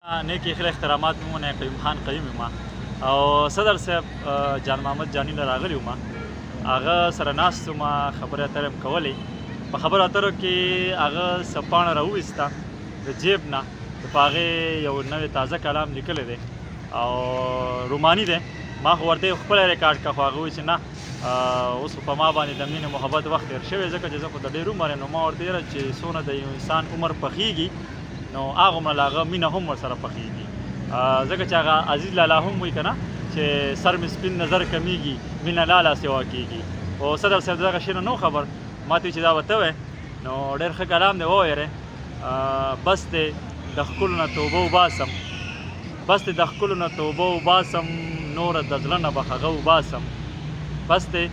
نیک خیل احترامات مې ونه قیوم خان قیوم ما او صدر صاحب جان محمد جانی له راغلی ما هغه سره ناست ما خبرې اترې م کولې په خبرو اترو کې هغه سپاڼه راوویسته د جیب نه په هغې یو نوی تازه کلام لیکلی دی او روماني دی ما خو ورته خپله ریکارډ کړه خو هغه وایي چې نه اوس په ما باندې د مینې محبت وخت تېر شوی ځکه چې زه خو د ډېر عمر یم نو ما ورته ویله چې څونه د یو انسان عمر پخېږي نو هغومره له هغه مینه هم ورسره پخېږي ځکه چې هغه عزیز لالا هم وایي که نه چې سر مې سپین نظر کمیږي مینه لالا سوا کېږي او صدر صاحب دغه شی نه نو خبر ما ته چې دا به ته وی نو ډېر ښه کلام دی وویری بس دی د ښکلو نه توبه وباسم بس دی د ښکلو نه توبه وباسم نوره د زړه نه به هغه وباسم بس دی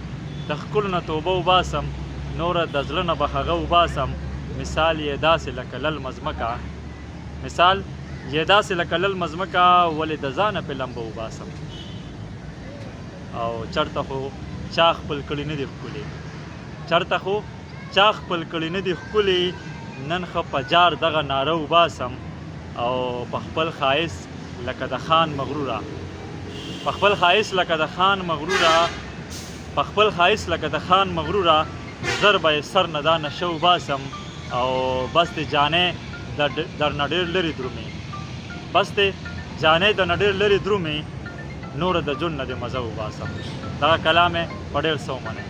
د ښکلو نه توبه وباسم نوره د زړه نه به هغه وباسم مثال یې داسې لکه للمه ځمکه مثال یې داسې لکه للمه ځمکه ولې د ځانه پې لمبه وباسم او چېرته خو چا خپل کړي نه دي ښکلي چېرته خو چا خپل کړي نه دي ښکلي نن ښه په جار دغه ناره وباسم او په خپل ښایست لکه د خان مغروره په خپل ښایست لکه د خان مغروره په خپل ښایست لکه د خان مغروره زر به یې سر نه دا نشه وباسم او بس دی جانې درنه ډېر لرې درومې بس دی جانې درنه ډېر لرې درومې نوره د ژوند نه دې مزه وباسم دغه کلام یې په ډېر څه ومنئ